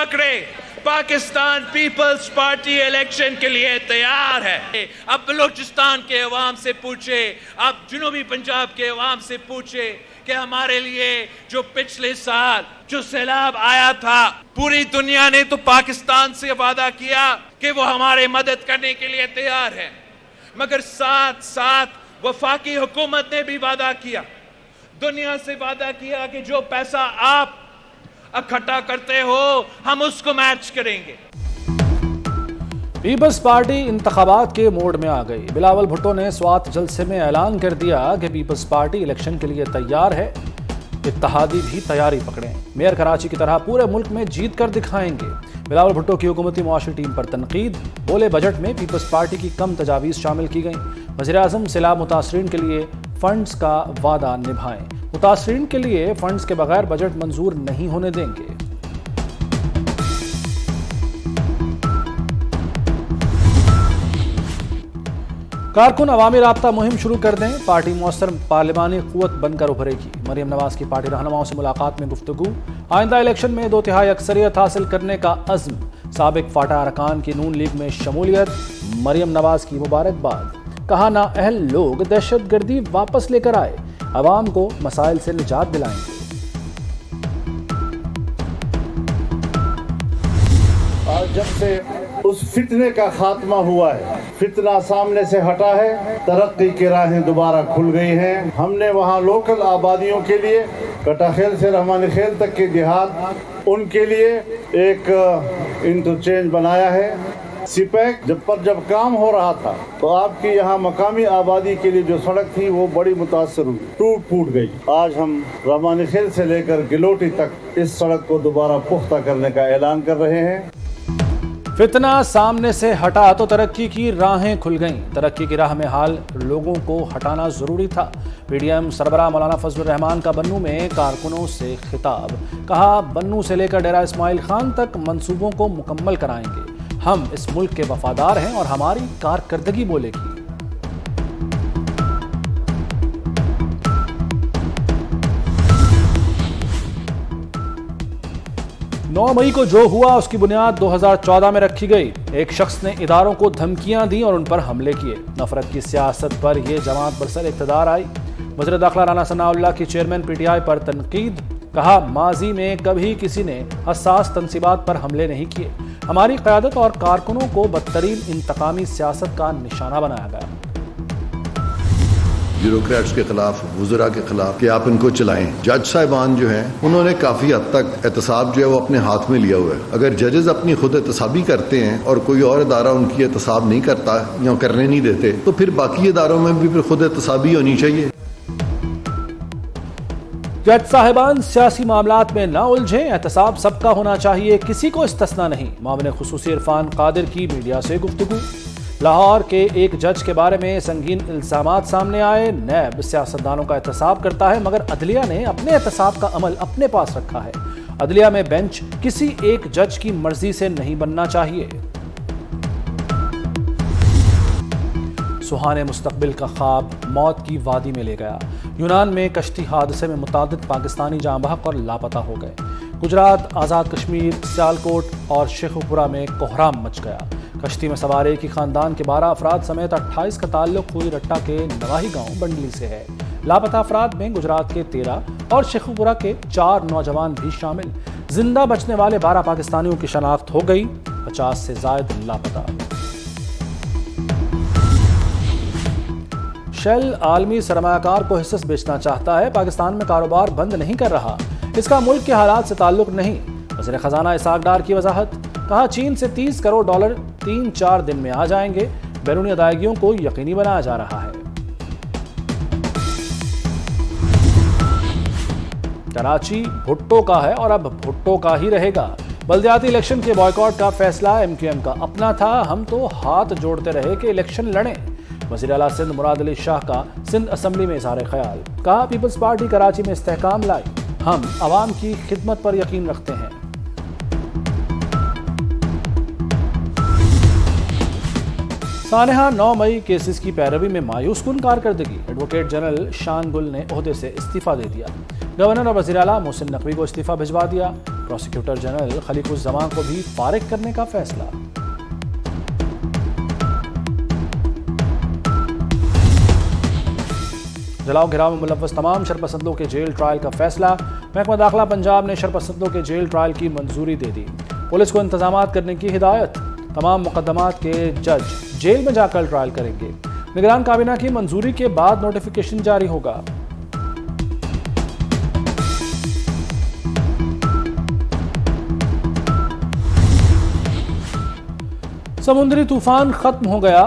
पकड़े। Pakistan peoples party election के लिए तैयार है। अब बलूचिस्तान के अवाम से पूछे, अब जुनूबी पंजाब के अवाम से पूछे कि हमारे लिए जो पिछले साल जो सैलाब आया था, पूरी दुनिया ने तो पाकिस्तान से वादा किया कि वो हमारे मदद करने के लिए तैयार है, मगर साथ साथ वफाकी हुकूमत ने भी वादा किया, दुनिया से वादा किया कि जो पैसा आप इकट्ठा करते हो हम उसको मैच करेंगे। पीपल्स पार्टी इंतखाबात के मोड में आ गई। बिलावल भुट्टो ने स्वात जलसे में ऐलान कर दिया कि पीपल्स पार्टी इलेक्शन के लिए तैयार है, इत्तेहादी भी तैयारी पकड़ें। मेयर कराची की तरह पूरे मुल्क में जीत कर दिखाएंगे। बिलावल भुट्टो की हुकूमती मुआशी टीम पर तनकीद। बोले बजट में पीपल्स पार्टी की कम तजावीज़ शामिल की गई। वज़ीर-ए-आज़म सैलाब मुतासरीन के लिए फंड्स का वादा निभाएं। मुतासरीन के लिए फंड्स के बगैर बजट मंजूर नहीं होने देंगे। कारकुन अवामी राब्ता मुहिम शुरू कर दें, पार्टी मौसर पार्लिमानी क़ुव्वत बनकर उभरेगी। मरियम नवाज की पार्टी रहनुमाओं से मुलाकात में गुफ्तगू। आइंदा इलेक्शन में 2/3 अक्सरियत हासिल करने का अज़्म। साबिक फाटा अरकान की नून लीग में शमूलियत। मरियम नवाज की मुबारकबाद। कहा नाअहल लोग दहशतगर्दी वापस लेकर आए, अवाम को मसाइल से निजात दिलाएंगे। आज जब से उस फितने का खात्मा हुआ है, फितना सामने से हटा है, तरक्की की राहें दोबारा खुल गई हैं। हमने वहाँ लोकल आबादियों के लिए कटाखेल से रहमानी खेल तक के देहात, उनके लिए एक इंटरचेंज बनाया है। सिपैक जब काम हो रहा था तो आपकी यहाँ मकामी आबादी के लिए जो सड़क थी वो बड़ी मुतासर हुई, टूट गई। आज हम रहमानी खेल से लेकर गिलोटी तक इस सड़क को दोबारा पुख्ता करने का ऐलान कर रहे हैं। फितना सामने से हटा तो तरक्की की राहें खुल गईं। तरक्की की राह में हाल लोगों को हटाना जरूरी था। पीडीएम सरबराह मौलाना फजलुर रहमान का बन्नू में कारकुनों से खिताब। कहा बन्नू से लेकर डेरा इस्माइल खान तक मंसूबों को मुकम्मल कराएंगे। हम इस मुल्क के वफादार हैं और हमारी कारकर्दगी बोलेगी। 9 मई को जो हुआ उसकी बुनियाद 2014 में रखी गई। एक शख्स ने इदारों को धमकियां दी और उन पर हमले किए। नफरत की सियासत पर यह जमात बरसर इक़्तिदार आई। वज़ीर दाखिला राना सनाउल्लाह की चेयरमैन पीटीआई पर तनकीद। कहा माजी में कभी किसी ने हसास तनसीबात पर हमले नहीं किए। हमारी क़यादत और कारकुनों को बदतरीन इंतकामी सियासत का निशाना बनाया गया। ब्यूरोक्रेट्स के खिलाफ, वुज़रा के खिलाफ कि आप इनको चलाएं। जज साहिबान जो हैं उन्होंने काफ़ी हद तक एहतसाब जो है वो अपने हाथ में लिया हुआ है। अगर जजेस अपनी खुद एहतसाबी करते हैं और कोई और इदारा उनकी एहतसाब नहीं करता या करने नहीं देते तो फिर बाकी इदारों में भी फिर खुद एहतसाबी होनी चाहिए। जज साहिबान सियासी मामलात में ना उलझें, एहतसाब सबका होना चाहिए, किसी को इस्तिस्ना नहीं। मामले खुसूसी इरफान कादिर की मीडिया से गुफ्तगू। लाहौर के एक जज के बारे में संगीन इल्जामात सामने आए। नैब सियासतदानों का एहतसाब करता है मगर अदलिया ने अपने एहतसाब का अमल अपने पास रखा है। अदलिया में बेंच किसी एक जज की मर्जी से नहीं बनना चाहिए। सुहाने मुस्तकबिल का ख्वाब मौत की वादी में ले गया। यूनान में कश्ती हादसे में मुतादिद पाकिस्तानी जाँ बहक और लापता हो गए। गुजरात, आज़ाद कश्मीर, सियालकोट और शेखुपुरा में कोहराम मच गया। कश्ती में सवार एक ही खानदान के 12 अफराद समेत 28 का ताल्लुक हुई रट्टा के नवाही गांव बंडली से है। लापता अफराद में गुजरात के 13 और शेखुपुरा के 4 नौजवान भी शामिल। जिंदा बचने वाले 12 पाकिस्तानियों की शनाख्त हो गई, 50 से जायद लापता। शेल आलमी सरमायाकार को हिस्सेस बेचना चाहता है। पाकिस्तान में कारोबार बंद नहीं कर रहा, इसका मुल्क के हालात से ताल्लुक नहीं। वज़ीर खजाना इसाक डार की वजाहत। कहा चीन से $30 करोड़ 3-4 दिन में आ जाएंगे। बैरूनी अदायगियों को यकीनी बनाया जा रहा है। कराची भुट्टो का है और अब भुट्टो का ही रहेगा। बल्दियाती इलेक्शन के बॉयकॉट का फैसला MQM का अपना था। हम तो हाथ जोड़ते रहे कि इलेक्शन लड़ें। वज़ीर आला सिंध मुराद अली शाह का सिंध असम्बली में इज़हार ख्याल। कहा पीपल्स पार्टी कराची में इस्तेहकाम लाई, हम अवाम की खिदमत पर यकीन रखते हैं। सानेहा 9 मई केसेस की पैरवी में मायूस कुन कारकर्दगी। एडवोकेट जनरल शान गुल ने ओहदे से इस्तीफा दे दिया। गवर्नर और वज़ीर आला मोहसिन नकवी को इस्तीफा भिजवा दिया। प्रोसिक्यूटर जनरल खलीकुज़्ज़मान को भी फारिग करने का फैसला। जलाओ घिराव में मुलव्वस तमाम शरपसंदों के जेल ट्रायल का फैसला। महकमा दाखिला पंजाब ने शरपसंदों के जेल ट्रायल की मंजूरी दे दी। पुलिस को इंतजामात करने की हिदायत। तमाम मुकदमात के जज जेल में जाकर ट्रायल करेंगे। निगरान काबीना की मंजूरी के बाद नोटिफिकेशन जारी होगा। समुद्री तूफान खत्म हो गया,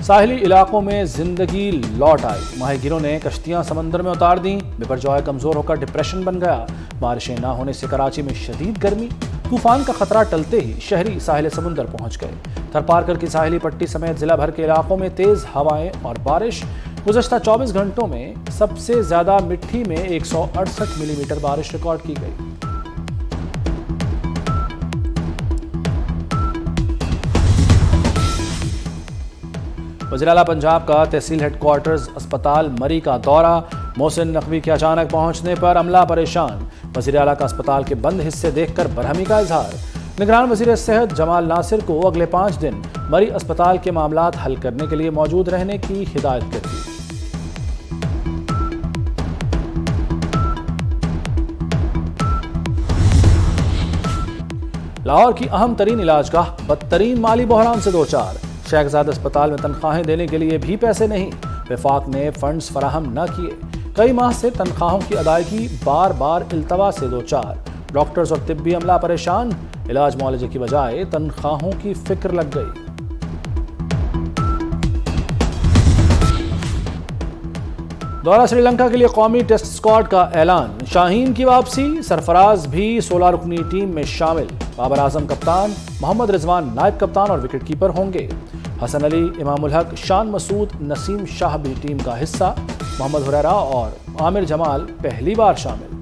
साहिली इलाकों में जिंदगी लौट आई। माहीगीरों ने कश्तियां समंदर में उतार दी। बिपरजॉय कमजोर होकर डिप्रेशन बन गया। बारिशें ना होने से कराची में शदीद गर्मी। तूफान का खतरा टलते ही शहरी साहिल समुंदर पहुंच गए। थरपारकर की साहिली पट्टी समेत जिला भर के इलाकों में तेज हवाएं और बारिश। गुज़श्ता 24 घंटों में सबसे ज्यादा मिट्टी में 168 मिलीमीटर बारिश रिकॉर्ड की गई। वज़ीर आला पंजाब का तहसील हेडक्वार्टर्स अस्पताल मरी का दौरा। मोहसिन नकवी के अचानक पहुंचने पर अमला परेशान। वज़ीर आला का अस्पताल के बंद हिस्से देखकर बरहमी का इजहार। निगरान वज़ीर सेहत जमाल नासिर को अगले 5 दिन मरी अस्पताल के मामलात हल करने के लिए मौजूद रहने की हिदायत कर दी। लाहौर की अहम तरीन इलाजगाह बदतरीन माली बहरान से दो चार। शेखजाद अस्पताल में तनख्वाहें देने के लिए भी पैसे नहीं। वफाक ने फंड्स फराहम न किए। कई माह से तनख्वाहों की अदायगी बार बार इल्तवा से दो चार। डॉक्टर्स और तिब्बी अमला परेशान। इलाज मुआलजे की बजाय तनख्वाहों की फिक्र लग गई। दौरा श्रीलंका के लिए कौमी टेस्ट स्क्वाड का ऐलान। शाहीन की वापसी। सरफराज भी 16 रुकनी टीम में शामिल। बाबर आजम कप्तान, मोहम्मद रिजवान नायब कप्तान और विकेटकीपर होंगे। हसन अली, इमामुल हक, शान मसूद, नसीम शाह भी टीम का हिस्सा। मोहम्मद हुरैरा और आमिर जमाल पहली बार शामिल।